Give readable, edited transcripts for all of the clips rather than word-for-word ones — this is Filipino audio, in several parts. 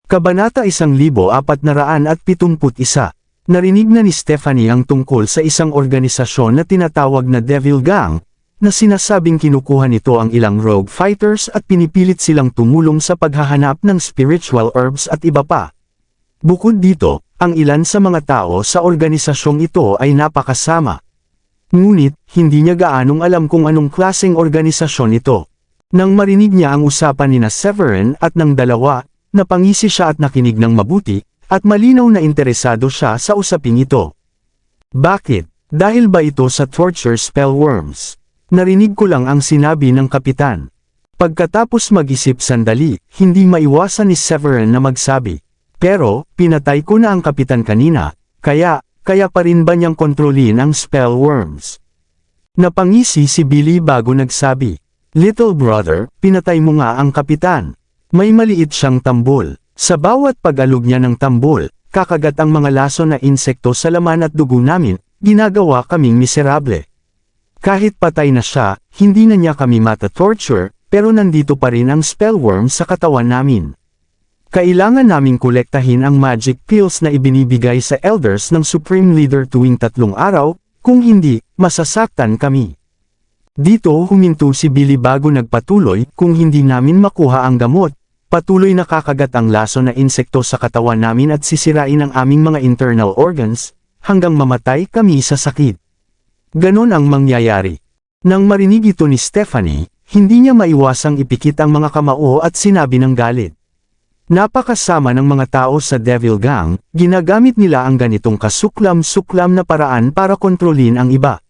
Kabanata 1471. Narinig na ni Stephanie ang tungkol sa isang organisasyon na tinatawag na Devil Gang, na sinasabing kinukuha nito ang ilang rogue fighters at pinipilit silang tumulong sa paghahanap ng spiritual herbs at iba pa. Bukod dito, ang ilan sa mga tao sa organisasyong ito ay napakasama. Ngunit, hindi niya gaanong alam kung anong klaseng organisasyon ito. Nang marinig niya ang usapan nina Severin at ng dalawa, napangisi siya at nakinig ng mabuti, at malinaw na interesado siya sa usaping ito. Bakit? Dahil ba ito sa torture spellworms? Narinig ko lang ang sinabi ng kapitan. Pagkatapos mag-isip sandali, hindi maiwasan ni Severin na magsabi. Pero, pinatay ko na ang kapitan kanina, kaya pa rin ba niyang kontrolin ang spellworms? Napangisi si Billy bago nagsabi. Little brother, pinatay mo nga ang kapitan. May maliit siyang tambol. Sa bawat pag-alog niya ng tambol, kakagat ang mga laso na insekto sa laman at dugo namin, ginagawa kaming miserable. Kahit patay na siya, hindi na niya kami mata-torture, pero nandito pa rin ang spellworm sa katawan namin. Kailangan naming kolektahin ang magic pills na ibinibigay sa elders ng Supreme Leader tuwing 3 araw, kung hindi, masasaktan kami. Dito huminto si Billy bago nagpatuloy, kung hindi namin makuha ang gamot, patuloy na kakagat ang laso na insekto sa katawan namin at sisirain ang aming mga internal organs, hanggang mamatay kami sa sakit. Ganon ang mangyayari. Nang marinig ito ni Stephanie, hindi niya maiwasang ipikit ang mga kamao at sinabi ng galit. Napakasama ng mga tao sa Devil Gang, ginagamit nila ang ganitong kasuklam-suklam na paraan para kontrolin ang iba.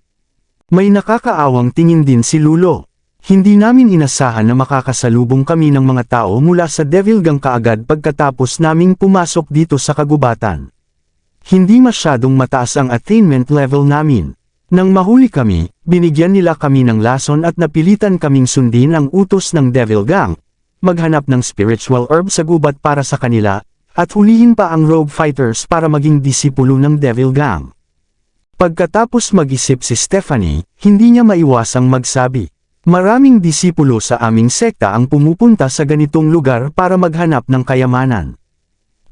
May nakakaawang tingin din si Lulo. Hindi namin inasahan na makakasalubong kami ng mga tao mula sa Devil Gang kaagad pagkatapos naming pumasok dito sa kagubatan. Hindi masyadong mataas ang attainment level namin. Nang mahuli kami, binigyan nila kami ng lason at napilitan kaming sundin ang utos ng Devil Gang, maghanap ng spiritual herb sa gubat para sa kanila, at hulihin pa ang rogue fighters para maging disipulo ng Devil Gang. Pagkatapos mag-isip si Stephanie, hindi niya maiwasang magsabi. Maraming disipulo sa aming sekta ang pumupunta sa ganitong lugar para maghanap ng kayamanan.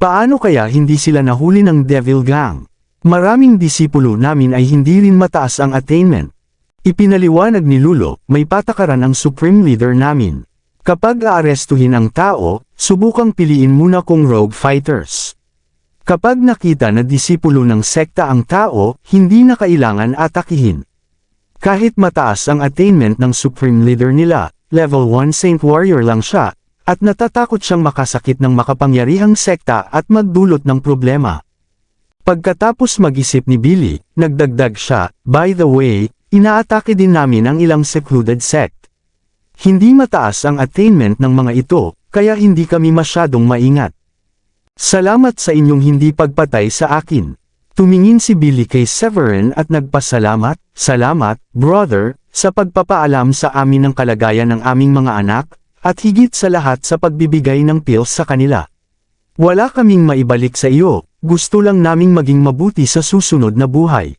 Paano kaya hindi sila nahuli ng Devil Gang? Maraming disipulo namin ay hindi rin mataas ang attainment. Ipinaliwanag ni Lulo, may patakaran ang Supreme Leader namin. Kapag aarestuhin ang tao, subukang piliin muna kung rogue fighters. Kapag nakita na disipulo ng sekta ang tao, hindi na kailangan atakihin. Kahit mataas ang attainment ng Supreme Leader nila, level 1 Saint Warrior lang siya, at natatakot siyang makasakit ng makapangyarihang sekta at magdulot ng problema. Pagkatapos mag-isip ni Billy, nagdagdag siya, by the way, inaatake din namin ang ilang secluded sect. Hindi mataas ang attainment ng mga ito, kaya hindi kami masyadong maingat. Salamat sa inyong hindi pagpatay sa akin. Tumingin si Billy kay Severin at nagpasalamat, salamat, brother, sa pagpapaalam sa amin ng kalagayan ng aming mga anak, at higit sa lahat sa pagbibigay ng pills sa kanila. Wala kaming maibalik sa iyo, gusto lang naming maging mabuti sa susunod na buhay.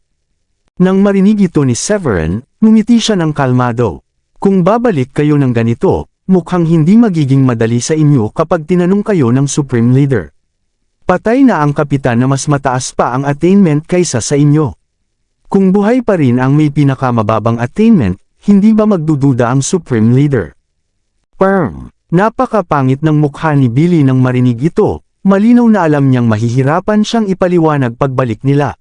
Nang marinig ito ni Severin, ngumiti siya ng kalmado. Kung babalik kayo ng ganito, mukhang hindi magiging madali sa inyo kapag tinanong kayo ng Supreme Leader. Patay na ang kapitan na mas mataas pa ang attainment kaysa sa inyo. Kung buhay pa rin ang may pinakamababang attainment, hindi ba magdududa ang Supreme Leader? Napakapangit ng mukha ni Billy nang marinig ito, malinaw na alam niyang mahihirapan siyang ipaliwanag pagbalik nila.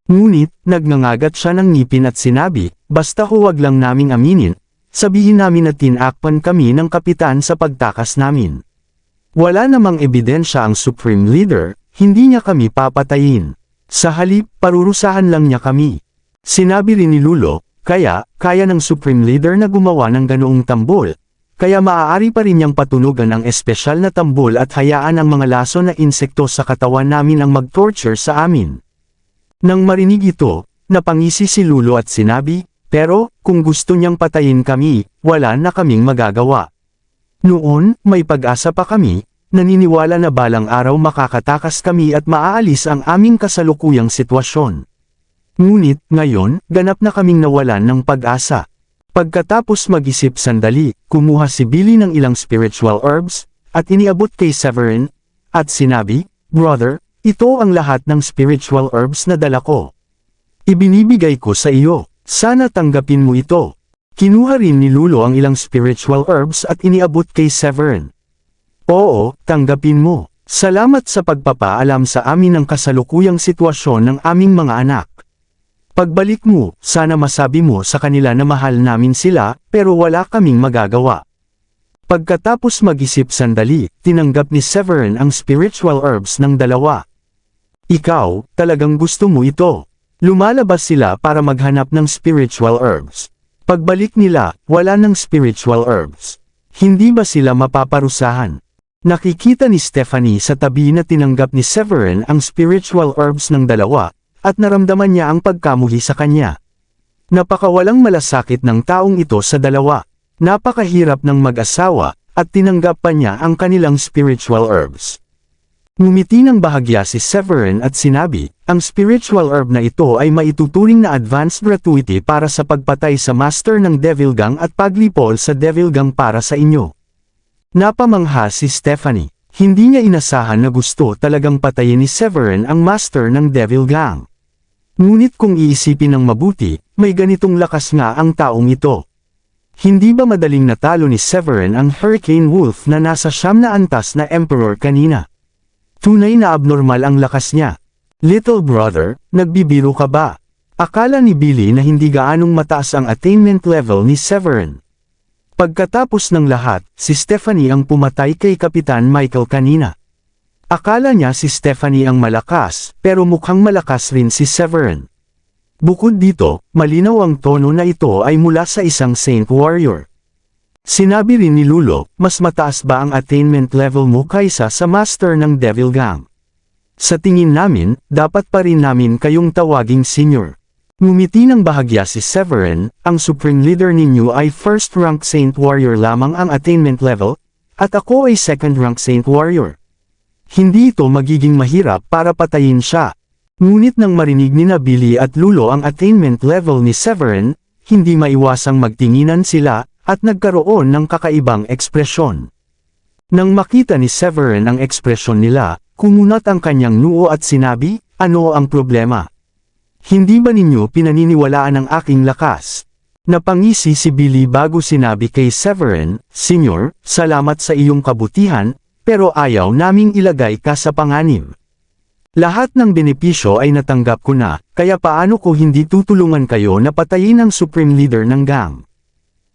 Ngunit, nagngangagat siya ng ngipin at sinabi, basta huwag lang naming aminin, sabihin namin na tinakpan kami ng kapitan sa pagtakas namin. Wala namang ebidensya ang Supreme Leader, hindi niya kami papatayin. Sa halip, parurusahan lang niya kami. Sinabi rin ni Lulo, kaya ng Supreme Leader na gumawa ng ganoong tambol, kaya maaari pa rin niyang patunugan ang espesyal na tambol at hayaan ang mga laso na insekto sa katawan namin ang mag-torture sa amin. Nang marinig ito, napangisi si Lulo at sinabi, pero, kung gusto niyang patayin kami, wala na kaming magagawa. Noon, may pag-asa pa kami, naniniwala na balang araw makakatakas kami at maaalis ang aming kasalukuyang sitwasyon. Ngunit, ngayon, ganap na kaming nawalan ng pag-asa. Pagkatapos mag-isip sandali, kumuha si Billy ng ilang spiritual herbs, at iniabot kay Severin, at sinabi, "Brother, ito ang lahat ng spiritual herbs na dala ko. Ibinibigay ko sa iyo, sana tanggapin mo ito." Kinuha rin ni Lulo ang ilang spiritual herbs at iniabot kay Severin. "Oo, tanggapin mo. Salamat sa pagpapaalam sa amin ng kasalukuyang sitwasyon ng aming mga anak. Pagbalik mo, sana masabi mo sa kanila na mahal namin sila, pero wala kaming magagawa." Pagkatapos mag-isip sandali, tinanggap ni Severin ang spiritual herbs ng dalawa. "Ikaw, talagang gusto mo ito." Lumalabas sila para maghanap ng spiritual herbs. Pagbalik nila, wala ng spiritual herbs. Hindi ba sila mapaparusahan? Nakikita ni Stephanie sa tabi na tinanggap ni Severin ang spiritual herbs ng dalawa, at naramdaman niya ang pagkamuhi sa kanya. Napakawalang malasakit ng taong ito sa dalawa. Napakahirap ng mag-asawa, at tinanggap pa niya ang kanilang spiritual herbs. Ngumiti ng bahagya si Severin at sinabi, "Ang spiritual herb na ito ay maituturing na advanced gratuity para sa pagpatay sa master ng Devil Gang at paglipol sa Devil Gang para sa inyo." Napamangha si Stephanie. Hindi niya inasahan na gusto talagang patayin ni Severin ang master ng Devil Gang. Ngunit kung iisipin ng mabuti, may ganitong lakas nga ang taong ito. Hindi ba madaling natalo ni Severin ang Hurricane Wolf na nasa 9 na antas na Emperor kanina? Tunay na abnormal ang lakas niya. "Little brother, nagbibiro ka ba?" Akala ni Billy na hindi gaanong mataas ang attainment level ni Severin. Pagkatapos ng lahat, si Stephanie ang pumatay kay Kapitan Michael kanina. Akala niya si Stephanie ang malakas, pero mukhang malakas rin si Severin. Bukod dito, malinaw ang tono na ito ay mula sa isang Saint Warrior. Sinabi rin ni Lulo, "Mas mataas ba ang attainment level mo kaysa sa master ng Devil Gang? Sa tingin namin, dapat pa rin namin kayong tawaging senior." Ngumiti ng bahagya si Severin, "Ang supreme leader ninyo ay first rank Saint Warrior lamang ang attainment level, at ako ay second rank Saint Warrior. Hindi ito magiging mahirap para patayin siya." Ngunit nang marinig ni Billy at Lulo ang attainment level ni Severin, hindi maiwasang magtinginan sila, at nagkaroon ng kakaibang ekspresyon. Nang makita ni Severin ang ekspresyon nila, kumunat ang kanyang noo at sinabi, "Ano ang problema? Hindi ba ninyo pinaniniwalaan ang aking lakas?" Napangisi si Billy bago sinabi kay Severin, "Senyor, salamat sa iyong kabutihan, pero ayaw naming ilagay ka sa panganib. Lahat ng benepisyo ay natanggap ko na, kaya paano ko hindi tutulungan kayo na patayin ang supreme leader ng gang?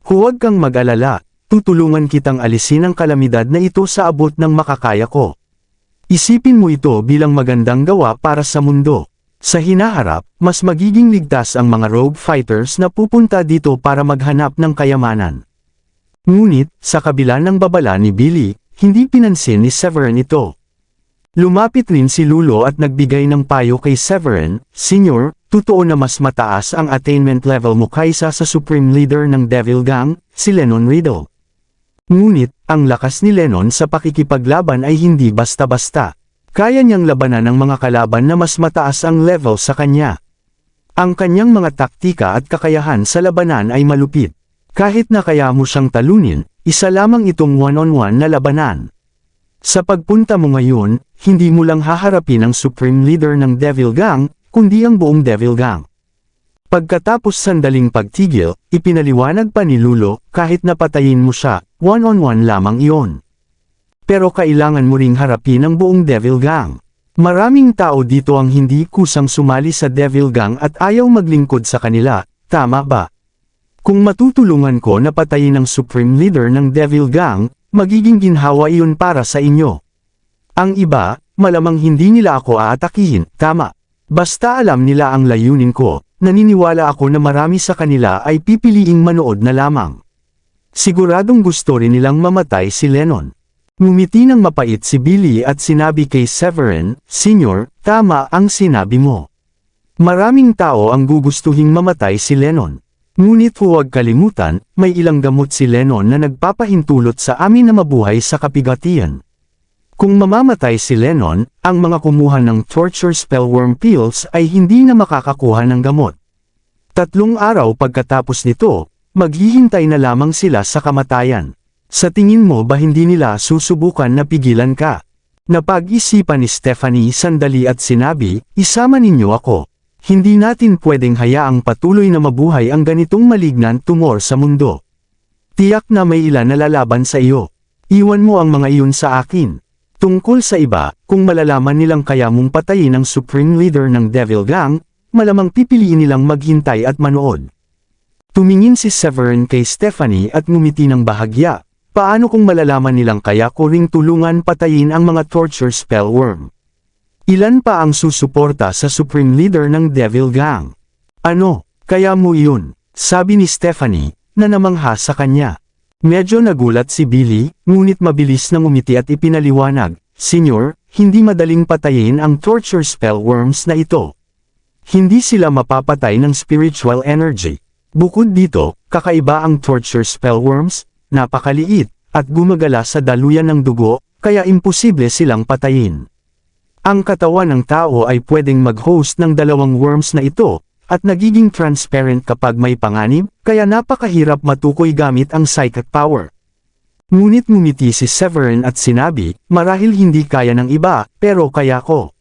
Huwag kang mag-alala, tutulungan kitang alisin ang kalamidad na ito sa abot ng makakaya ko. Isipin mo ito bilang magandang gawa para sa mundo. Sa hinaharap, mas magiging ligtas ang mga rogue fighters na pupunta dito para maghanap ng kayamanan." Ngunit, sa kabila ng babala ni Billy, hindi pinansin ni Severin ito. Lumapit rin si Lulo at nagbigay ng payo kay Severin, "Senyor, totoo na mas mataas ang attainment level mo kaysa sa supreme leader ng Devil Gang, si Lennon Riddle. Ngunit, ang lakas ni Lennon sa pakikipaglaban ay hindi basta-basta. Kaya niyang labanan ang mga kalaban na mas mataas ang level sa kanya. Ang kanyang mga taktika at kakayahan sa labanan ay malupit. Kahit na kaya mo siyang talunin, isa lamang itong one-on-one na labanan. Sa pagpunta mo ngayon, hindi mo lang haharapin ang supreme leader ng Devil Gang, kundi ang buong Devil Gang." Pagkatapos sandaling pagtigil, ipinaliwanag pa ni Lulo, "Kahit napatayin mo siya, one-on-one lamang iyon. Pero kailangan mo ring harapin ang buong Devil Gang. Maraming tao dito ang hindi kusang sumali sa Devil Gang at ayaw maglingkod sa kanila, tama ba? Kung matutulungan ko na patayin ang supreme leader ng Devil Gang, magiging ginhawa iyon para sa inyo. Ang iba, malamang hindi nila ako aatakihin, tama. Basta alam nila ang layunin ko, naniniwala ako na marami sa kanila ay pipiliing manood na lamang. Siguradong gusto rin nilang mamatay si Lennon." Ngumiti ng mapait si Billy at sinabi kay Severin, "Senyor, tama ang sinabi mo. Maraming tao ang gugustuhing mamatay si Lennon. Ngunit huwag kalimutan, may ilang gamot si Lennon na nagpapahintulot sa amin na mabuhay sa kapigatian. Kung mamamatay si Lennon, ang mga kumuha ng torture spellworm pills ay hindi na makakakuha ng gamot. 3 araw pagkatapos nito, maghihintay na lamang sila sa kamatayan. Sa tingin mo ba hindi nila susubukan na pigilan ka? Napag-isipan ni Stephanie sandali at sinabi, isama ninyo ako. Hindi natin pwedeng hayaang patuloy na mabuhay ang ganitong malignant tumor sa mundo. Tiyak na may ilan na lalaban sa iyo. Iwan mo ang mga iyon sa akin. Tungkol sa iba, kung malalaman nilang kaya mong patayin ang Supreme Leader ng Devil Gang, malamang pipiliin nilang maghintay at manood. Tumingin si Severin kay Stephanie at ngumiti ng bahagya. Paano kung malalaman nilang kaya ko ring tulungan patayin ang mga torture spellworm? Ilan pa ang susuporta sa Supreme Leader ng Devil Gang? Ano, kaya mo iyon? Sabi ni Stephanie, na namangha sa kanya. Medyo nagulat si Billy, ngunit mabilis na ngumiti at ipinaliwanag, Senyor, hindi madaling patayin ang torture spellworms na ito. Hindi sila mapapatay ng spiritual energy. Bukod dito, kakaiba ang torture spellworms, napakaliit, at gumagala sa daluyan ng dugo, kaya imposible silang patayin. Ang katawan ng tao ay pwedeng mag-host ng dalawang worms na ito, at nagiging transparent kapag may panganib, kaya napakahirap matukoy gamit ang psychic power. Ngunit ngumiti si Severin at sinabi, marahil hindi kaya ng iba, pero kaya ko.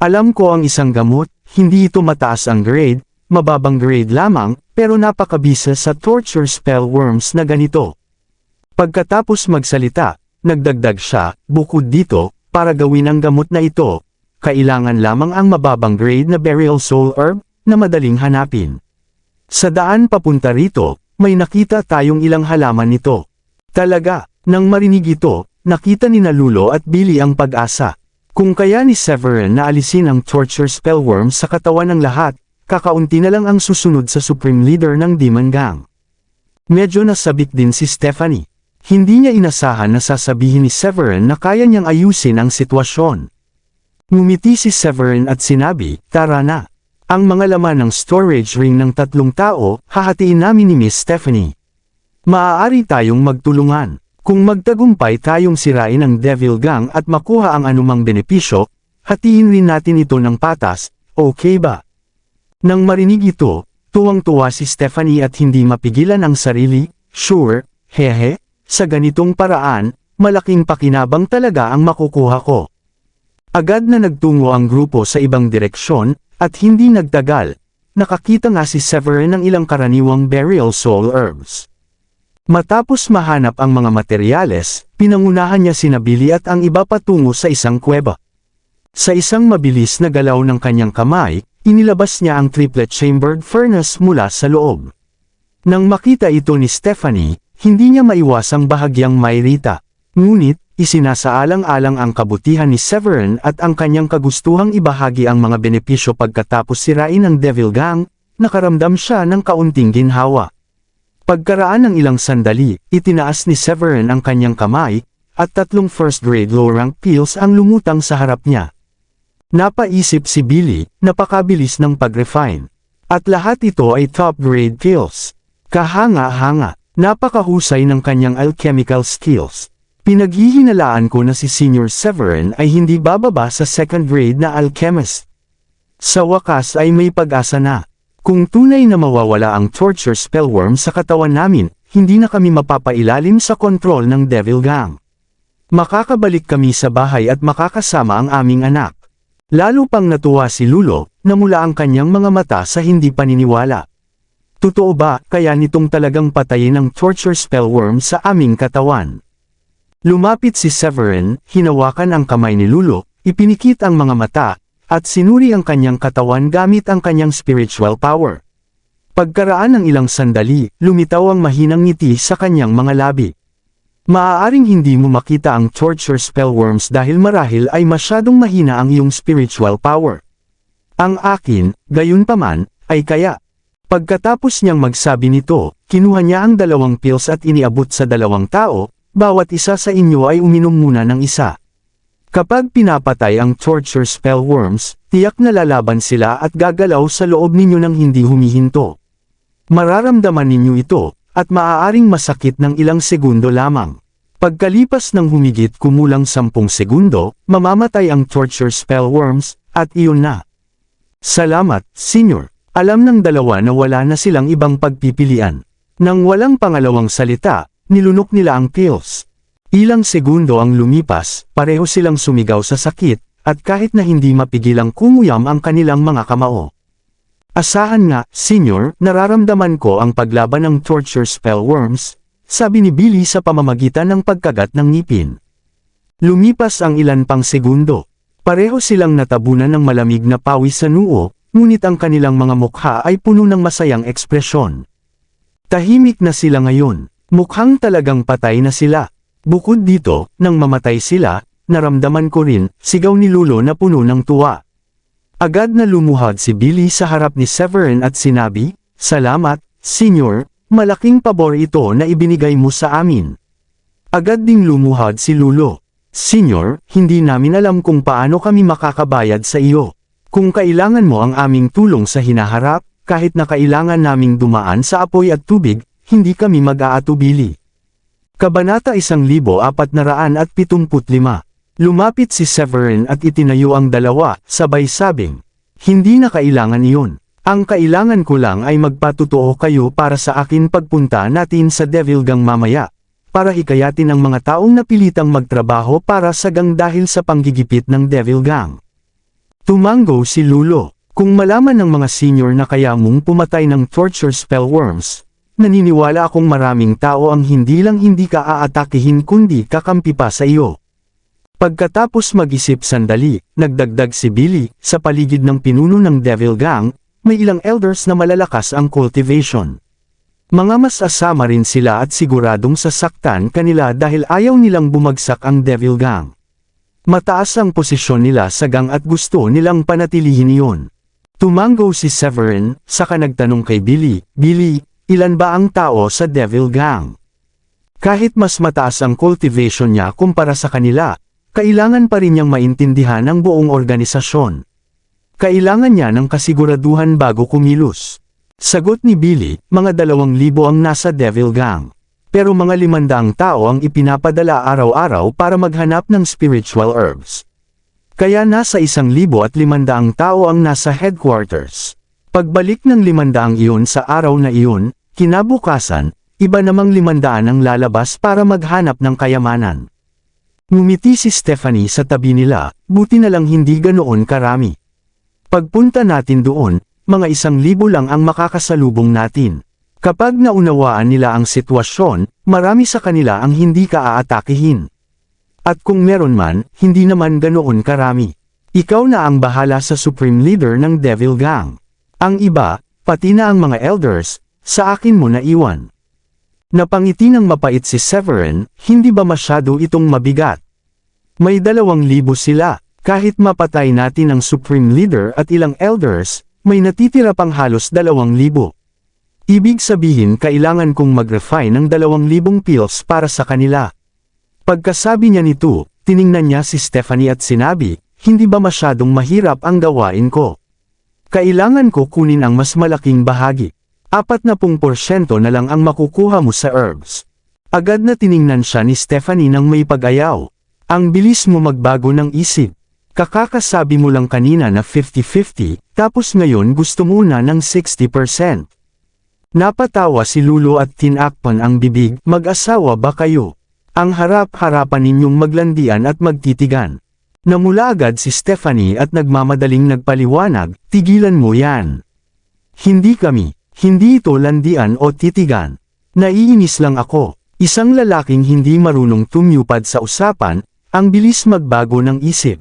Alam ko ang isang gamot, hindi ito mataas ang grade, mababang grade lamang, pero napakabisa sa torture spellworms na ganito. Pagkatapos magsalita, nagdagdag siya, bukod dito, para gawin ang gamot na ito, kailangan lamang ang mababang grade na burial soul herb, na madaling hanapin. Sa daan papunta rito, may nakita tayong ilang halaman nito. Talaga, nang marinig ito, nakita ni Lulo at Billy ang pag-asa. Kung kaya ni Severin na alisin ang torture spellworm sa katawan ng lahat, kakaunti na lang ang susunod sa Supreme Leader ng Demon Gang. Medyo nasabik din si Stephanie. Hindi niya inasahan na sasabihin ni Severin na kaya niyang ayusin ang sitwasyon. Ngumiti si Severin at sinabi, tara na. Ang mga laman ng storage ring ng 3 tao, hahatiin namin ni Miss Stephanie. Maaari tayong magtulungan. Kung magtagumpay tayong sirain ang Devil Gang at makuha ang anumang benepisyo, hatiin rin natin ito ng patas, okay ba? Nang marinig ito, tuwang-tuwa si Stephanie at hindi mapigilan ang sarili, sure, hehe, sa ganitong paraan, malaking pakinabang talaga ang makukuha ko. Agad na nagtungo ang grupo sa ibang direksyon, at hindi nagtagal, nakakita nga si Severin ng ilang karaniwang burial soul herbs. Matapos mahanap ang mga materyales, pinangunahan niya sina Billy at ang iba patungo sa isang kuweba. Sa isang mabilis na galaw ng kanyang kamay, inilabas niya ang triplet-chambered furnace mula sa loob. Nang makita ito ni Stephanie, hindi niya maiwasang bahagyang mairita. Ngunit, isinasaalang-alang ang kabutihan ni Severin at ang kanyang kagustuhang ibahagi ang mga benepisyo pagkatapos sirain ang Devil Gang, nakaramdam siya ng kaunting ginhawa. Pagkaraan ng ilang sandali, itinaas ni Severin ang kanyang kamay, at 3 first-grade low-rank pills ang lumutang sa harap niya. Napaisip si Billy, napakabilis ng pag-refine. At lahat ito ay top-grade pills. Kahanga-hanga, napakahusay ng kanyang alchemical skills. Pinaghihinalaan ko na si Senior Severin ay hindi bababa sa 2nd grade na alchemist. Sa wakas ay may pag-asa na. Kung tunay na mawawala ang torture spellworm sa katawan namin, hindi na kami mapapailalim sa kontrol ng Devil Gang. Makakabalik kami sa bahay at makakasama ang aming anak. Lalo pang natuwa si Lulo, na mula ang kanyang mga mata sa hindi paniniwala. Totoo ba, kaya nitong talagang patayin ang torture spellworm sa aming katawan? Lumapit si Severin, hinawakan ang kamay ni Lulo, ipinikit ang mga mata, at sinuri ang kanyang katawan gamit ang kanyang spiritual power. Pagkaraan ng ilang sandali, lumitaw ang mahinang ngiti sa kanyang mga labi. Maaaring hindi mo makita ang torture spellworms dahil marahil ay masyadong mahina ang iyong spiritual power. Ang akin, gayunpaman, ay kaya. Pagkatapos niyang magsabi nito, kinuha niya ang 2 pills at iniabot sa 2 tao, bawat isa sa inyo ay uminom muna ng isa. Kapag pinapatay ang torture spellworms, tiyak na lalaban sila at gagalaw sa loob ninyo ng hindi humihinto. Mararamdaman ninyo ito, at maaaring masakit ng ilang segundo lamang. Pagkalipas ng humigit kumulang 10 segundo, mamamatay ang torture spellworms, at iyon na. Salamat, Senior. Alam ng dalawa na wala na silang ibang pagpipilian. Nang walang pangalawang salita, nilunok nila ang pills. Ilang segundo ang lumipas, pareho silang sumigaw sa sakit, at kahit na hindi mapigilang kumuyam ang kanilang mga kamao. Asahan nga, Senyor, nararamdaman ko ang paglaban ng torture spell worms, sabi ni Billy sa pamamagitan ng pagkagat ng ngipin. Lumipas ang ilan pang segundo. Pareho silang natabunan ng malamig na pawis sa noo, ngunit ang kanilang mga mukha ay puno ng masayang ekspresyon. Tahimik na sila ngayon. Mukhang talagang patay na sila. Bukod dito, nang mamatay sila, naramdaman ko rin, sigaw ni Lulo na puno ng tuwa. Agad na lumuhad si Billy sa harap ni Severin at sinabi, "Salamat, Senyor, malaking pabor ito na ibinigay mo sa amin." Agad ding lumuhad si Lulo. "Senyor, hindi namin alam kung paano kami makakabayad sa iyo. Kung kailangan mo ang aming tulong sa hinaharap, kahit na kailangan naming dumaan sa apoy at tubig, hindi kami mag-aatubili." Kabanata 1475. Lumapit si Severin at itinayo ang dalawa, sabay sabing, "Hindi na kailangan iyon. Ang kailangan ko lang ay magpatotoo kayo para sa akin pagpunta natin sa Devil Gang mamaya, para hikayatin ang mga taong napilitang magtrabaho para sa gang dahil sa panggigipit ng Devil Gang." Tumango si Lulo. Kung malaman ng mga senior na kaya mong pumatay ng torture spell worms, naniniwala akong maraming tao ang hindi lang hindi ka aatakihin kundi kakampi pa sa iyo. Pagkatapos mag-isip sandali, nagdagdag si Billy, sa paligid ng pinuno ng Devil Gang, may ilang elders na malalakas ang cultivation. Mga mas asama rin sila at siguradong sasaktan kanila dahil ayaw nilang bumagsak ang Devil Gang. Mataas ang posisyon nila sa gang at gusto nilang panatilihin iyon. Tumango si Severin, saka nagtanong kay Billy, "Billy, ilan ba ang tao sa Devil Gang?" Kahit mas mataas ang cultivation niya kumpara sa kanila, kailangan pa rin niyang maintindihan ang buong organisasyon. Kailangan niya ng kasiguraduhan bago kumilos. Sagot ni Billy, mga 2,000 ang nasa Devil Gang. Pero mga 500 tao ang ipinapadala araw-araw para maghanap ng spiritual herbs. Kaya nasa 1,500 tao ang nasa headquarters. Pagbalik ng 500 iyon sa araw na iyon, kinabukasan, iba namang 500 ang lalabas para maghanap ng kayamanan. Ngumiti si Stephanie sa tabi nila, buti na lang hindi ganoon karami. Pagpunta natin doon, mga 1,000 lang ang makakasalubong natin. Kapag naunawaan nila ang sitwasyon, marami sa kanila ang hindi ka aatakihin. At kung meron man, hindi naman ganoon karami. Ikaw na ang bahala sa Supreme Leader ng Devil Gang. Ang iba, pati na ang mga elders, sa akin mo na iwan. Napangiti ng mapait si Severin, hindi ba masyado itong mabigat? May 2,000 sila, kahit mapatay natin ang Supreme Leader at ilang elders, may natitira pang halos 2,000. Ibig sabihin kailangan kong mag-refine ng 2,000 pills para sa kanila. Pagkasabi niya nito, tiningnan niya si Stephanie at sinabi, "Hindi ba masyadong mahirap ang gawain ko? Kailangan ko kunin ang mas malaking bahagi. 40% na lang ang makukuha mo sa herbs." Agad na tiningnan siya ni Stephanie nang may pag-ayaw. "Ang bilis mo magbago ng isip. Kakakasabi mo lang kanina na 50-50, tapos ngayon gusto mo na ng 60%. Napatawa si Lulo at tinakpan ang bibig, "Mag-asawa ba kayo? Ang harap-harapan ninyong maglandian at magtitigan." Namula agad si Stephanie at nagmamadaling nagpaliwanag, "Tigilan mo yan. Hindi kami. Hindi ito landian o titigan. Naiinis lang ako. Isang lalaking hindi marunong tumyupad sa usapan, ang bilis magbago ng isip."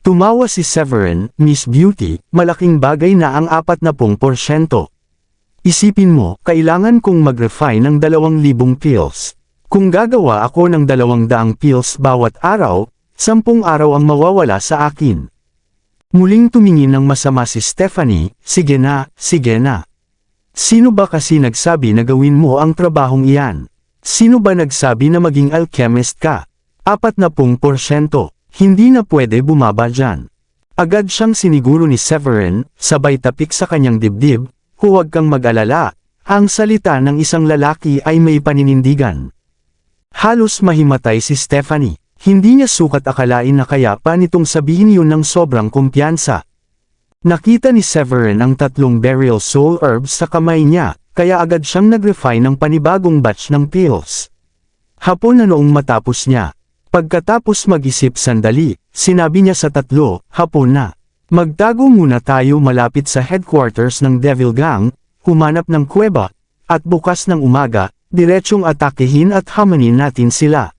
Tumawa si Severin, "Miss Beauty, malaking bagay na ang 40%. Isipin mo, kailangan kong mag-refine ng 2,000 pills. Kung gagawa ako ng 200 pills bawat araw, 10 araw ang mawawala sa akin." Muling tumingin ng masama si Stephanie, "Sige na, sige na. Sino ba kasi nagsabi na gawin mo ang trabahong iyan? Sino ba nagsabi na maging alchemist ka? 40%, hindi na pwede bumaba dyan." Agad siyang siniguro ni Severin, sabay tapik sa kanyang dibdib, "Huwag kang mag-alala, ang salita ng isang lalaki ay may paninindigan." Halos mahimatay si Stephanie. Hindi niya sukat akalain na kaya pa nitong sabihin yun ng sobrang kumpiyansa. Nakita ni Severin ang 3 burial soul herbs sa kamay niya, kaya agad siyang nag-refine ng panibagong batch ng pills. Hapon na noong matapos niya. Pagkatapos mag-isip sandali, sinabi niya sa tatlo, hapon na. Magtago muna tayo malapit sa headquarters ng Devil Gang, humanap ng kuweba, at bukas ng umaga, diretsyong atakehin at hamanin natin sila.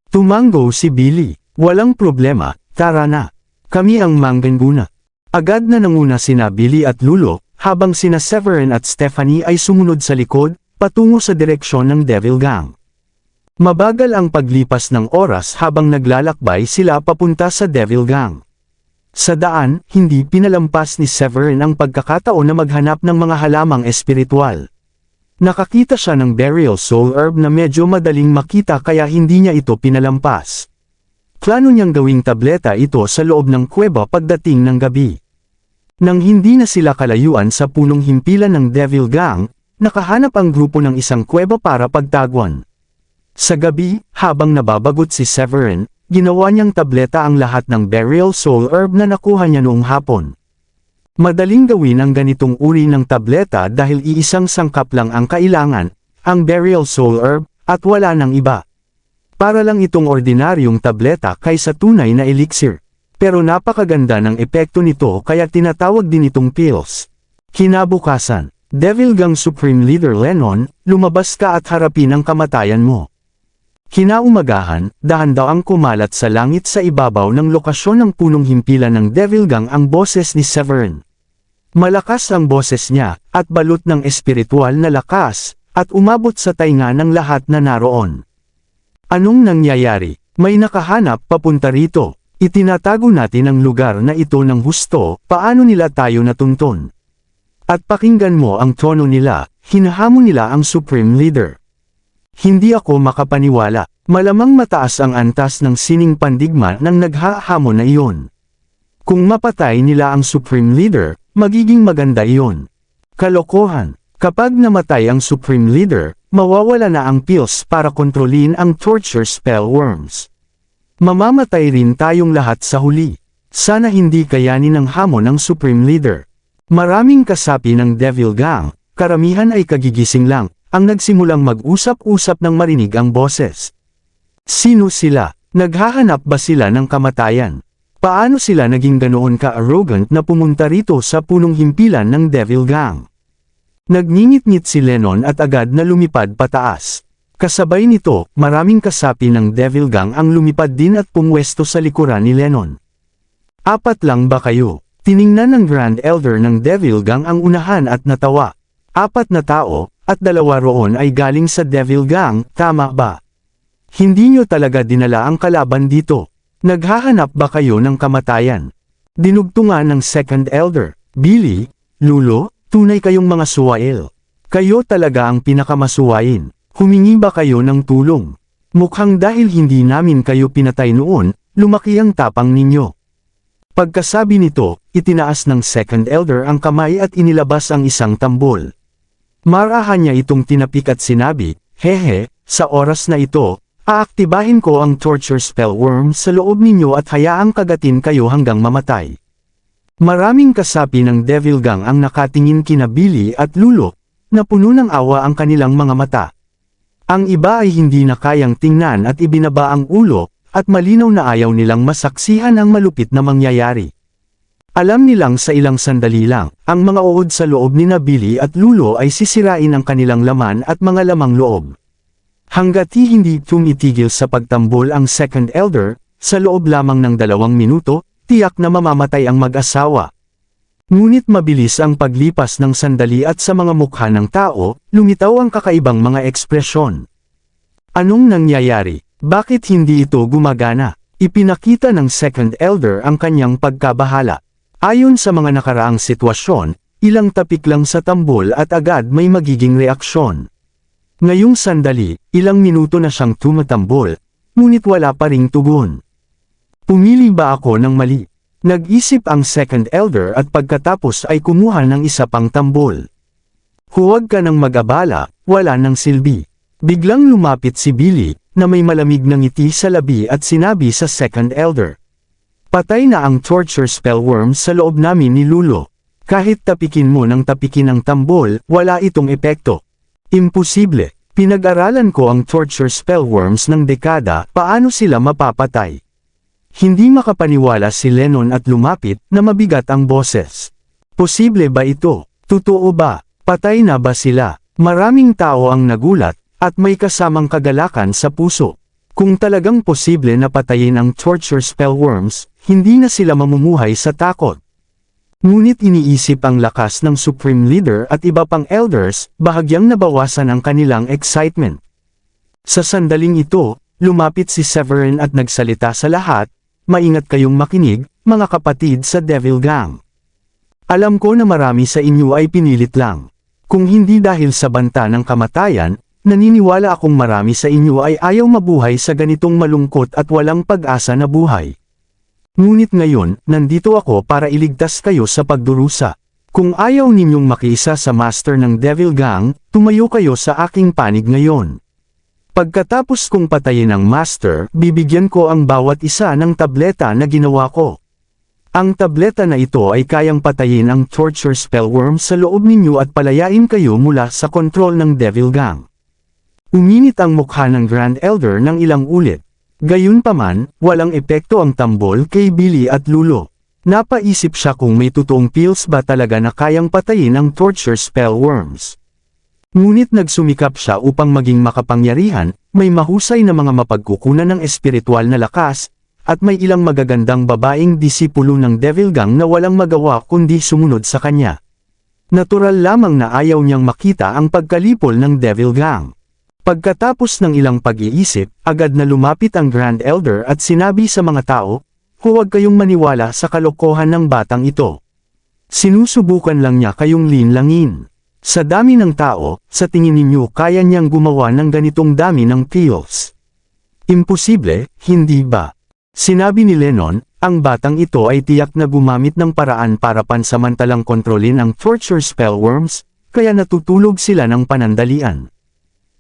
Tumango si Billy. Walang problema, tara na. Kami ang mangganguna. Agad na nanguna sina Billy at Lulo, habang sina Severin at Stephanie ay sumunod sa likod, patungo sa direksyon ng Devil Gang. Mabagal ang paglipas ng oras habang naglalakbay sila papunta sa Devil Gang. Sa daan, hindi pinalampas ni Severin ang pagkakataon na maghanap ng mga halamang espiritual. Nakakita siya ng burial soul herb na medyo madaling makita kaya hindi niya ito pinalampas. Plano niyang gawing tableta ito sa loob ng kuweba pagdating ng gabi. Nang hindi na sila kalayuan sa punong himpilan ng Devil Gang, nakahanap ang grupo ng isang kuweba para pagtagwan. Sa gabi, habang nababagot si Severin, ginawa niyang tableta ang lahat ng burial soul herb na nakuha niya noong hapon. Madaling gawin ang ganitong uri ng tableta dahil iisang sangkap lang ang kailangan, ang burial soul herb, at wala nang iba. Para lang itong ordinaryong tableta kaysa tunay na elixir. Pero napakaganda ng epekto nito kaya tinatawag din itong pills. Kinabukasan, Devil Gang Supreme Leader Lennon, lumabas ka at harapin ang kamatayan mo. Kinaumagahan, dahan-dahang kumalat sa langit sa ibabaw ng lokasyon ng punong himpilan ng Devil Gang ang boses ni Severin. Malakas ang boses niya, at balot ng espiritual na lakas, at umabot sa tainga ng lahat na naroon. Anong nangyayari? May nakahanap papunta rito. Itinatago natin ang lugar na ito ng husto, paano nila tayo natuntun? At pakinggan mo ang tono nila, hinahamon nila ang Supreme Leader. Hindi ako makapaniwala, malamang mataas ang antas ng sining pandigma ng naghahamon na iyon. Kung mapatay nila ang Supreme Leader, magiging maganda iyon. Kalokohan, kapag namatay ang Supreme Leader, mawawala na ang pills para kontrolin ang torture spell worms. Mamamatay rin tayong lahat sa huli. Sana hindi kayanin ng hamon ng Supreme Leader. Maraming kasapi ng Devil Gang, karamihan ay kagigising lang, ang nagsimulang mag-usap-usap ng marinig ang boses. Sino sila? Naghahanap ba sila ng kamatayan? Paano sila naging ganoon ka-arrogant na pumunta rito sa punong himpilan ng Devil Gang? Nagngingit-ngit si Lennon at agad na lumipad pataas. Kasabay nito, maraming kasapi ng Devil Gang ang lumipad din at pumwesto sa likuran ni Lennon. Apat lang ba kayo? Tiningnan ng Grand Elder ng Devil Gang ang unahan at natawa. Apat na tao, at dalawa roon ay galing sa Devil Gang, tama ba? Hindi nyo talaga dinala ang kalaban dito. Naghahanap ba kayo ng kamatayan? Dinugtungan ng Second Elder, Billy, Lulo, tunay kayong mga suwail. Kayo talaga ang pinakamasuwain. Humingi ba kayo ng tulong? Mukhang dahil hindi namin kayo pinatay noon, lumaki ang tapang ninyo. Pagkasabi nito, itinaas ng Second Elder ang kamay at inilabas ang isang tambol. Marahan niya itong tinapik at sinabi, hehe, sa oras na ito, aaktibahin ko ang torture spell worm sa loob ninyo at hayaang kagatin kayo hanggang mamatay. Maraming kasapi ng Devil Gang ang nakatingin kina Billy at Lulo, na puno ng awa ang kanilang mga mata. Ang iba ay hindi na kayang tingnan at ibinaba ang ulo, at malinaw na ayaw nilang masaksihan ang malupit na mangyayari. Alam nilang sa ilang sandali lang, ang mga uod sa loob ni Billy at Lulo ay sisirain ang kanilang laman at mga lamang loob. Hanggat hindi tumitigil sa pagtambol ang Second Elder, sa loob lamang ng 2 minuto, tiyak na mamamatay ang mag-asawa. Ngunit mabilis ang paglipas ng sandali at sa mga mukha ng tao, lumitaw ang kakaibang mga ekspresyon. Anong nangyayari? Bakit hindi ito gumagana? Ipinakita ng Second Elder ang kanyang pagkabahala. Ayon sa mga nakaraang sitwasyon, ilang tapik lang sa tambol at agad may magiging reaksyon. Ngayong sandali, ilang minuto na siyang tumatambol, ngunit wala pa ring tugon. Pumili ba ako ng mali? Nag-isip ang Second Elder at pagkatapos ay kumuha ng isa pang tambol. Huwag ka nang mag-abala, wala nang silbi. Biglang lumapit si Billy, na may malamig na ngiti sa labi at sinabi sa Second Elder. Patay na ang torture spell worm sa loob namin ni Lulo. Kahit tapikin mo ng tapikin ang tambol, wala itong epekto. Imposible. Pinag-aralan ko ang torture spellworms ng dekada, paano sila mapapatay. Hindi makapaniwala si Lennon at lumapit na mabigat ang boses. Posible ba ito? Totoo ba? Patay na ba sila? Maraming tao ang nagulat, at may kasamang kagalakan sa puso. Kung talagang posible na patayin ang torture spellworms, hindi na sila mamumuhay sa takot. Ngunit iniisip ang lakas ng Supreme Leader at iba pang elders, bahagyang nabawasan ang kanilang excitement. Sa sandaling ito, lumapit si Severin at nagsalita sa lahat, "Maingat kayong makinig, mga kapatid sa Devil Gang. Alam ko na marami sa inyo ay pinilit lang. Kung hindi dahil sa banta ng kamatayan, naniniwala akong marami sa inyo ay ayaw mabuhay sa ganitong malungkot at walang pag-asa na buhay. Ngunit ngayon, nandito ako para iligtas kayo sa pagdurusa. Kung ayaw ninyong makiisa sa master ng Devil Gang, tumayo kayo sa aking panig ngayon. Pagkatapos kong patayin ang master, bibigyan ko ang bawat isa ng tableta na ginawa ko. Ang tableta na ito ay kayang patayin ang torture spellworm sa loob ninyo at palayain kayo mula sa kontrol ng Devil Gang." Uminit ang mukha ng Grand Elder ng ilang ulit. Gayunpaman, walang epekto ang tambol kay Billy at Lulo. Napaisip siya kung may totoong pills ba talaga na kayang patayin ang torture spellworms. Ngunit nagsumikap siya upang maging makapangyarihan, may mahusay na mga mapagkukunan ng espiritual na lakas, at may ilang magagandang babaeng disipulo ng Devil Gang na walang magawa kundi sumunod sa kanya. Natural lamang na ayaw niyang makita ang pagkalipol ng Devil Gang. Pagkatapos ng ilang pag-iisip, agad na lumapit ang Grand Elder at sinabi sa mga tao, "Huwag kayong maniwala sa kalokohan ng batang ito. Sinusubukan lang niya kayong linlangin. Sa dami ng tao, sa tingin ninyo kaya niyang gumawa ng ganitong dami ng pills. Imposible, hindi ba?" Sinabi ni Lennon, ang batang ito ay tiyak na gumamit ng paraan para pansamantalang kontrolin ang torture spellworms, kaya natutulog sila ng panandalian.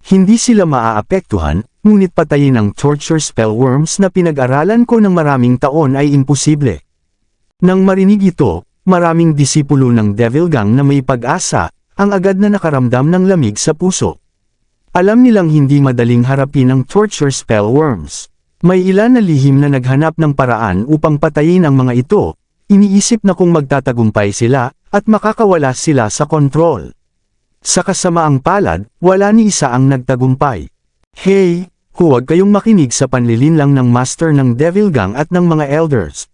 Hindi sila maaapektuhan, ngunit patayin ang torture spellworms na pinag-aralan ko ng maraming taon ay imposible. Nang marinig ito, maraming disipulo ng Devil Gang na may pag-asa, ang agad na nakaramdam ng lamig sa puso. Alam nilang hindi madaling harapin ang torture spellworms. May ilan na lihim na naghanap ng paraan upang patayin ang mga ito, iniisip na kung magtatagumpay sila, at makakawala sila sa kontrol. Sa kasamaang palad, wala ni isa ang nagtagumpay. Hey, huwag kayong makinig sa panlilinlang ng master ng Devil Gang at ng mga elders.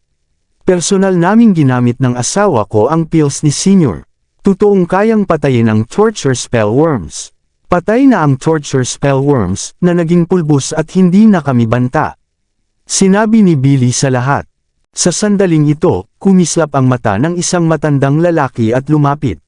Personal naming ginamit ng asawa ko ang pills ni Senior. Totoong kayang patayin ang torture spellworms. Patay na ang torture spellworms na naging pulbos at hindi na kami banta. Sinabi ni Billy sa lahat. Sa sandaling ito, kumislap ang mata ng isang matandang lalaki at lumapit.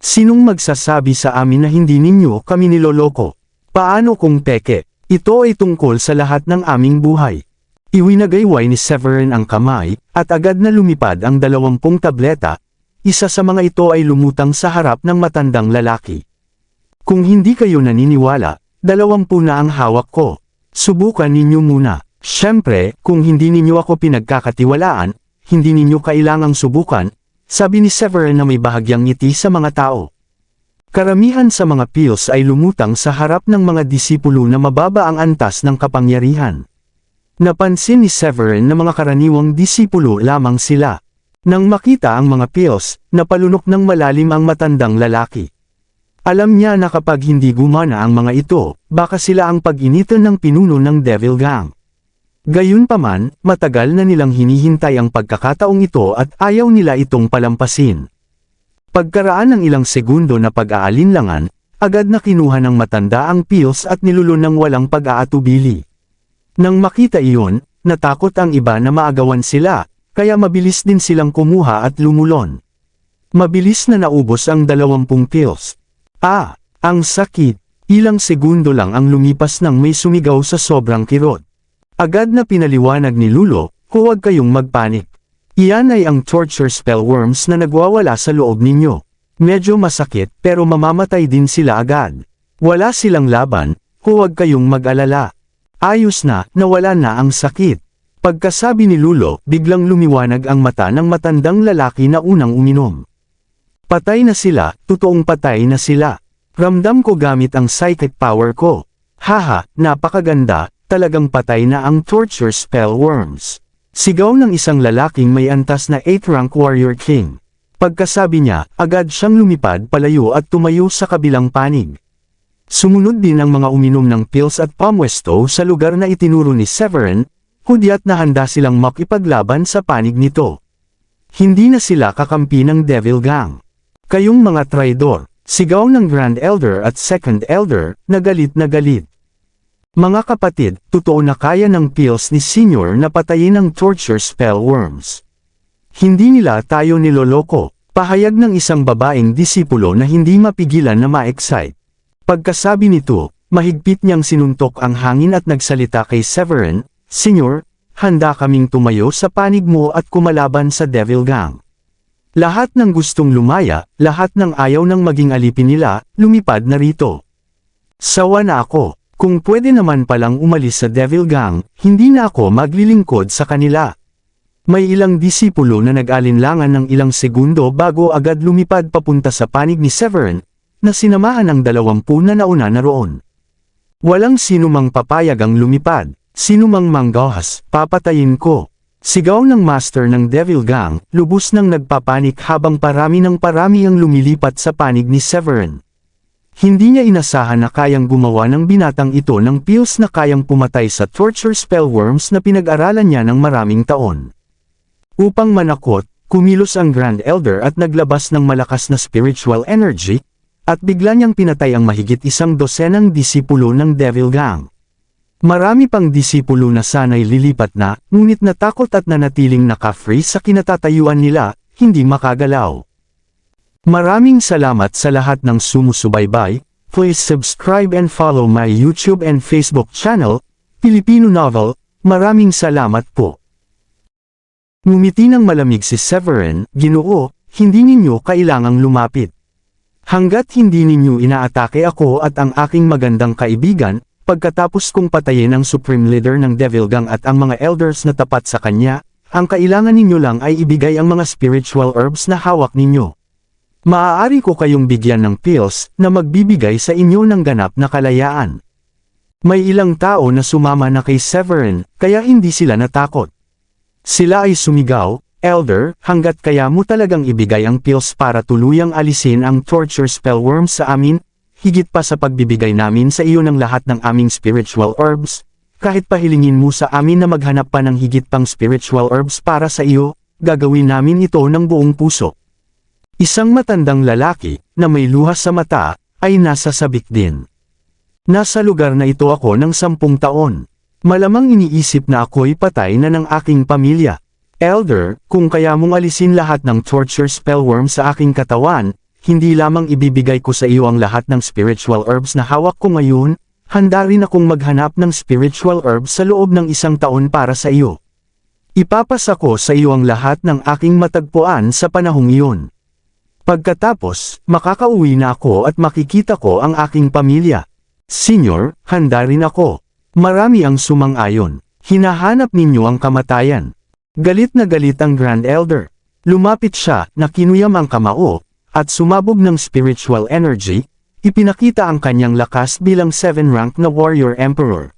"Sinong magsasabi sa amin na hindi ninyo kami niloloko? Paano kung peke? Ito ay tungkol sa lahat ng aming buhay." Iwinagayway ni Severin ang kamay, at agad na lumipad ang 20 tableta, isa sa mga ito ay lumutang sa harap ng matandang lalaki. "Kung hindi kayo naniniwala, 20 na ang hawak ko. Subukan ninyo muna. Siyempre, kung hindi ninyo ako pinagkakatiwalaan, hindi ninyo kailangang subukan," sabi ni Severin na may bahagyang ngiti sa mga tao. Karamihan sa mga pills ay lumutang sa harap ng mga disipulo na mababa ang antas ng kapangyarihan. Napansin ni Severin na mga karaniwang disipulo lamang sila. Nang makita ang mga pills, napalunok ng malalim ang matandang lalaki. Alam niya na kapag hindi gumana ang mga ito, baka sila ang pag-initan ng pinuno ng Devil Gang. Gayunpaman, matagal na nilang hinihintay ang pagkakataong ito at ayaw nila itong palampasin. Pagkaraan ng ilang segundo na pag-aalinlangan, agad na kinuha ng matanda ang pills at nilulun ng walang pag-aatubili. Nang makita iyon, natakot ang iba na maagawan sila, kaya mabilis din silang kumuha at lumulon. Mabilis na naubos ang 20 pills. Ang sakit! Ilang segundo lang ang lumipas nang may sumigaw sa sobrang kirot. Agad na pinaliwanag ni Lulo, "Huwag kayong magpanik. Iyan ay ang torture spellworms na nagwawala sa loob ninyo. Medyo masakit pero mamamatay din sila agad. Wala silang laban, huwag kayong mag-alala. Ayos na, nawala na ang sakit." Pagkasabi ni Lulo, biglang lumiwanag ang mata ng matandang lalaki na unang uminom. Patay na sila, totoong patay na sila. Ramdam ko gamit ang psychic power ko. Haha, napakaganda, talagang patay na ang torture spell worms. Sigaw ng isang lalaking may antas na 8th rank warrior king. Pagkasabi niya, agad siyang lumipad palayo at tumayo sa kabilang panig. Sumunod din ang mga uminom ng pills at pamwesto sa lugar na itinuro ni Severin, hudyat na handa silang makipaglaban sa panig nito. Hindi na sila kakampi ng Devil Gang. Kayong mga traidor, sigaw ng Grand Elder at Second Elder, na galit na galit. Mga kapatid, totoo na kaya ng pills ni Senior na patayin ang torture spell worms. Hindi nila tayo niloloko, pahayag ng isang babaeng disipulo na hindi mapigilan na ma-excite. Pagkasabi nito, mahigpit niyang sinuntok ang hangin at nagsalita kay Severin, Senior, handa kaming tumayo sa panig mo at kumalaban sa Devil Gang. Lahat ng gustong lumaya, lahat ng ayaw ng maging alipin nila, lumipad na rito. Sawa na ako, kung pwede naman palang umalis sa Devil Gang, hindi na ako maglilingkod sa kanila. May ilang disipulo na nag-alinlangan ng ilang segundo bago agad lumipad papunta sa panig ni Severin, na sinamahan ng 20 na nauna na roon. Walang sinumang papayag ang lumipad. Sino mang manggahas, papatayin ko. Sigaw ng master ng Devil Gang, lubos nang nagpapanik habang parami ang lumilipat sa panig ni Severin. Hindi niya inasahan na kayang gumawa ng binatang ito ng pills na kayang pumatay sa torture spell worms na pinag-aralan niya ng maraming taon. Upang manakot, kumilos ang Grand Elder at naglabas ng malakas na spiritual energy, at bigla niyang pinatay ang mahigit 100 disipulo ng Devil Gang. Marami pang disipulo na sana'y lilipat na, ngunit natakot at nanatiling naka-freeze sa kinatatayuan nila, hindi makagalaw. Maraming salamat sa lahat ng sumusubaybay. Please subscribe and follow my YouTube and Facebook channel, Filipino Novel. Maraming salamat po. Ngumiti ng malamig si Severin, Ginoo, hindi ninyo kailangang lumapit. Hanggat hindi ninyo inaatake ako at ang aking magandang kaibigan, pagkatapos kong patayin ang Supreme Leader ng Devil Gang at ang mga elders na tapat sa kanya, ang kailangan ninyo lang ay ibigay ang mga spiritual herbs na hawak ninyo. Maaari ko kayong bigyan ng pills na magbibigay sa inyo ng ganap na kalayaan. May ilang tao na sumama na kay Severin, kaya hindi sila natakot. Sila ay sumigaw, Elder, hanggat kaya mo talagang ibigay ang pills para tuluyang alisin ang torture spell worms sa amin, higit pa sa pagbibigay namin sa iyo ng lahat ng aming spiritual herbs, kahit pahilingin mo sa amin na maghanap pa ng higit pang spiritual herbs para sa iyo, gagawin namin ito ng buong puso. Isang matandang lalaki, na may luha sa mata, ay nasa sabik din. Nasa lugar na ito ako ng 10 taon. Malamang iniisip na ako'y patay na ng aking pamilya. Elder, kung kaya mong alisin lahat ng torture spell worm sa aking katawan, hindi lamang ibibigay ko sa iyo ang lahat ng spiritual herbs na hawak ko ngayon, handa rin akong maghanap ng spiritual herbs sa loob ng 1 taon para sa iyo. Ipapasa ko sa iyo ang lahat ng aking matagpuan sa panahong iyon. Pagkatapos, makakauwi na ako at makikita ko ang aking pamilya. Senior, handa rin ako. Marami ang sumang-ayon. Hinahanap ninyo ang kamatayan. Galit na galit ang Grand Elder. Lumapit siya, na kinuyam ang kamao, at sumabog ng spiritual energy, ipinakita ang kanyang lakas bilang 7th-rank na warrior emperor.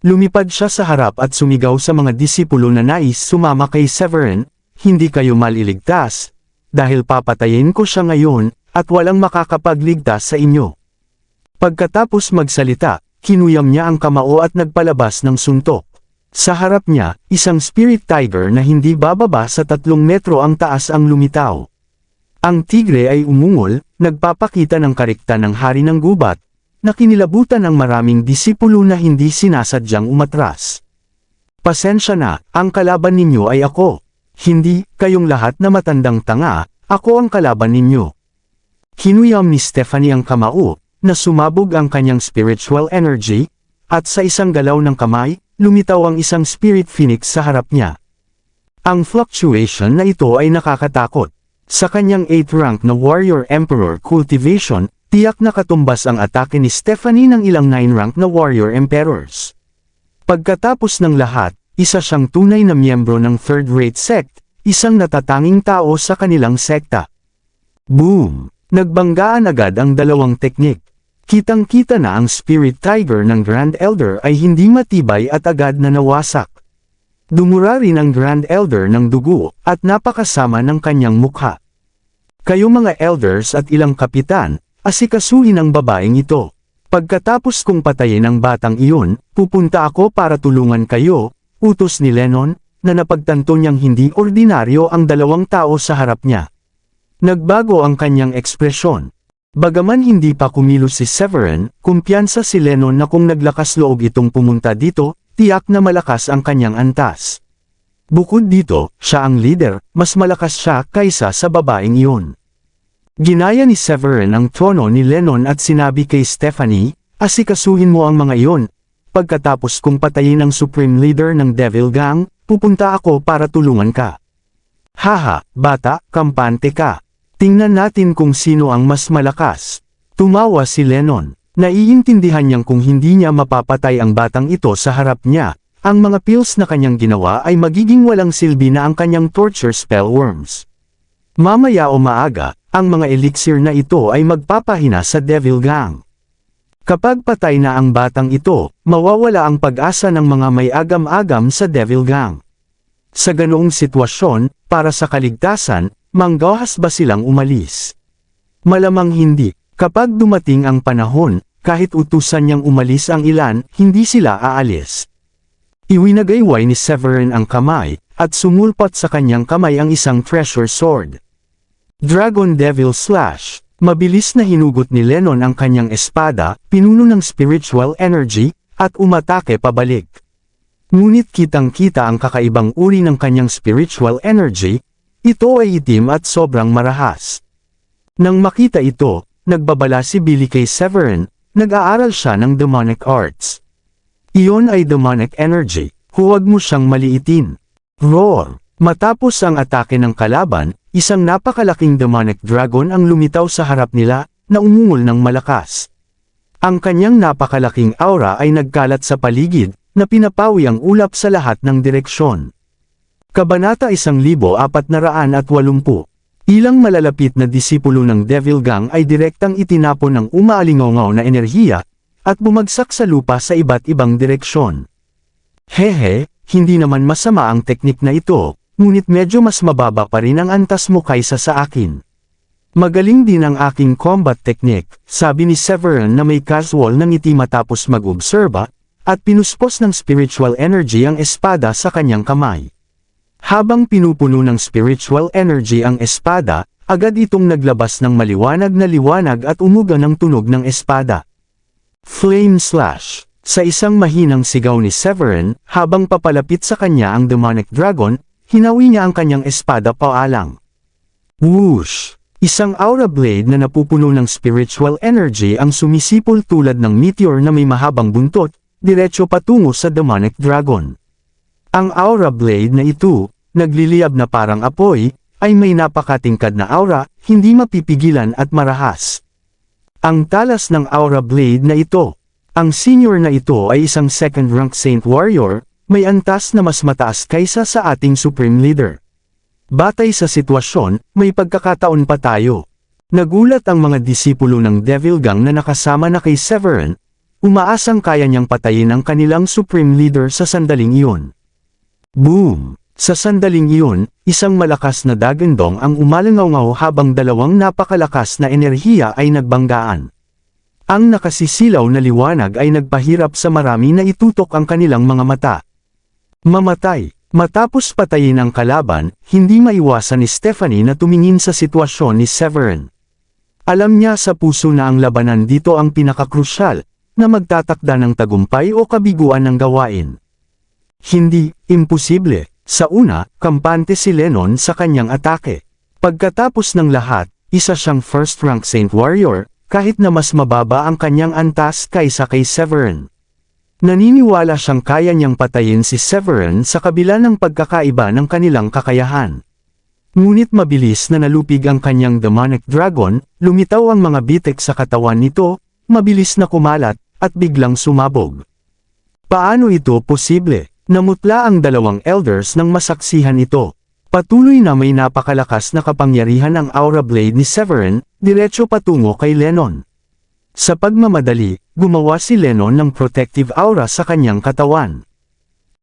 Lumipad siya sa harap at sumigaw sa mga disipulo na nais sumama kay Severin, hindi kayo maliligtas, dahil papatayin ko siya ngayon, at walang makakapagligtas sa inyo. Pagkatapos magsalita, kinuyam niya ang kamao at nagpalabas ng suntok. Sa harap niya, isang spirit tiger na hindi bababa sa 3 metro ang taas ang lumitaw. Ang tigre ay umungol, nagpapakita ng kariktan ng hari ng gubat, na kinilabutan ang maraming disipulo na hindi sinasadyang umatras. Pasensya na, ang kalaban ninyo ay ako. Hindi, kayong lahat na matandang tanga, ako ang kalaban ninyo. Kinuyam ni Stephanie ang kamao, na sumabog ang kanyang spiritual energy, at sa isang galaw ng kamay, lumitaw ang isang spirit phoenix sa harap niya. Ang fluctuation na ito ay nakakatakot. Sa kanyang 8th rank na Warrior Emperor cultivation, tiyak na katumbas ang atake ni Stephanie ng ilang 9th rank na Warrior Emperors. Pagkatapos ng lahat, isa siyang tunay na miyembro ng third-rate sect, isang natatanging tao sa kanilang sekta. Boom! Nagbanggaan agad ang dalawang teknik. Kitang-kita na ang Spirit Tiger ng Grand Elder ay hindi matibay at agad na nawasak. Dumura rin ang Grand Elder ng dugo at napakasama ng kanyang mukha. Kayo mga elders at ilang kapitan, asikasuhin ang babaeng ito. Pagkatapos kong patayin ang batang iyon, pupunta ako para tulungan kayo, utos ni Lennon, na napagtanto niyang hindi ordinaryo ang dalawang tao sa harap niya. Nagbago ang kanyang ekspresyon. Bagaman hindi pa kumilos si Severin, kumpiyansa si Lennon na kung naglakas loob itong pumunta dito, tiyak na malakas ang kanyang antas. Bukod dito, siya ang leader, mas malakas siya kaysa sa babaeng iyon. Ginaya ni Severin ang tono ni Lennon at sinabi kay Stephanie, asikasuhin mo ang mga iyon. Pagkatapos kong patayin ang Supreme Leader ng Devil Gang, pupunta ako para tulungan ka. Haha, bata, kampante ka. Tingnan natin kung sino ang mas malakas. Tumawa si Lennon. Naiintindihan niyang kung hindi niya mapapatay ang batang ito sa harap niya, ang mga pills na kanyang ginawa ay magiging walang silbi na ang kanyang torture spell worms. Mamaya o maaga, ang mga elixir na ito ay magpapahina sa Devil Gang. Kapag patay na ang batang ito, mawawala ang pag-asa ng mga may agam-agam sa Devil Gang. Sa ganoong sitwasyon, para sa kaligtasan, manggahas ba silang umalis? Malamang hindi. Kapag dumating ang panahon, kahit utusan niyang umalis ang ilan, hindi sila aalis. Iwinagayway ni Severin ang kamay, at sumulpat sa kanyang kamay ang isang treasure sword. Dragon Devil Slash. Mabilis na hinugot ni Lennon ang kanyang espada, pinuno ng spiritual energy, at umatake pabalik. Ngunit kitang-kita ang kakaibang uri ng kanyang spiritual energy, ito ay itim at sobrang marahas. Nang makita ito, nagbabala si Billy kay Severin, nag-aaral siya ng demonic arts. Iyon ay demonic energy, huwag mo siyang maliitin. Roar! Matapos ang atake ng kalaban, isang napakalaking demonic dragon ang lumitaw sa harap nila, na umungol ng malakas. Ang kanyang napakalaking aura ay nagkalat sa paligid, na pinapawi ang ulap sa lahat ng direksyon. Kabanata 1480. Ilang malalapit na disipulo ng Devil Gang ay direktang itinapon ng umaalingaw na enerhiya, at bumagsak sa lupa sa iba't ibang direksyon. Hehe, hindi naman masama ang teknik na ito, ngunit medyo mas mababa pa rin ang antas mo kaysa sa akin. Magaling din ang aking combat technique, sabi ni Severin na may casual na ngiti matapos mag-obserba, at pinuspos ng spiritual energy ang espada sa kanyang kamay. Habang pinupuno ng spiritual energy ang espada, agad itong naglabas ng maliwanag na liwanag at umuga ng tunog ng espada. Flame Slash. Sa isang mahinang sigaw ni Severin, habang papalapit sa kanya ang demonic dragon, hinawi niya ang kanyang espada paalang. Whoosh! Isang aura blade na napupuno ng spiritual energy ang sumisipol tulad ng meteor na may mahabang buntot, diretso patungo sa demonic dragon. Ang aura blade na ito, nagliliyab na parang apoy, ay may napakatingkad na aura, hindi mapipigilan at marahas. Ang talas ng aura blade na ito. Ang senior na ito ay isang second-rank Saint Warrior, may antas na mas mataas kaysa sa ating Supreme Leader. Batay sa sitwasyon, may pagkakataon pa tayo. Nagulat ang mga disipulo ng Devil Gang na nakasama na kay Severin, umaasang kaya niyang patayin ang kanilang Supreme Leader sa sandaling iyon. Boom! Sa sandaling iyon, isang malakas na dagandong ang umalangaw habang dalawang napakalakas na enerhiya ay nagbanggaan. Ang nakasisilaw na liwanag ay nagpahirap sa marami na itutok ang kanilang mga mata. Mamatay. Matapos patayin ang kalaban, hindi maiwasan ni Stephanie na tumingin sa sitwasyon ni Severin. Alam niya sa puso na ang labanan dito ang pinakakrusyal, na magtatakda ng tagumpay o kabiguan ng gawain. Hindi, imposible. Sa una, kampante si Lennon sa kanyang atake. Pagkatapos ng lahat, isa siyang first-rank Saint Warrior, kahit na mas mababa ang kanyang antas kaysa kay Severin. Naniniwala siyang kaya niyang patayin si Severin sa kabila ng pagkakaiba ng kanilang kakayahan. Ngunit mabilis na nalupig ang kanyang demonic dragon, lumitaw ang mga bitek sa katawan nito, mabilis na kumalat, at biglang sumabog. Paano ito posible? Namutla ang dalawang elders nang masaksihan ito. Patuloy na may napakalakas na kapangyarihan ang aura blade ni Severin, diretso patungo kay Lennon. Sa pagmamadali, gumawa si Lennon ng protective aura sa kanyang katawan.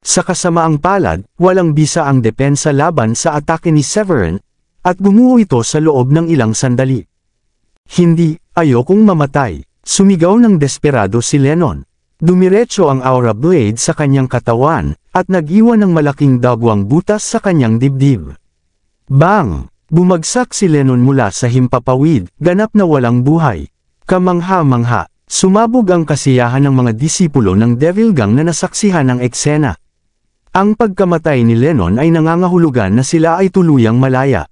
Sa kasamaang palad, walang bisa ang depensa laban sa atake ni Severin, at gumuho ito sa loob ng ilang sandali. Hindi, ayokong mamatay, sumigaw ng desperado si Lennon. Dumiretso ang aura blade sa kanyang katawan, at nag-iwan ng malaking dagwang butas sa kanyang dibdib. Bang! Bumagsak si Lennon mula sa himpapawid, ganap na walang buhay. Kamangha-mangha, sumabog ang kasiyahan ng mga disipulo ng Devil Gang na nasaksihan ng eksena. Ang pagkamatay ni Lennon ay nangangahulugan na sila ay tuluyang malaya.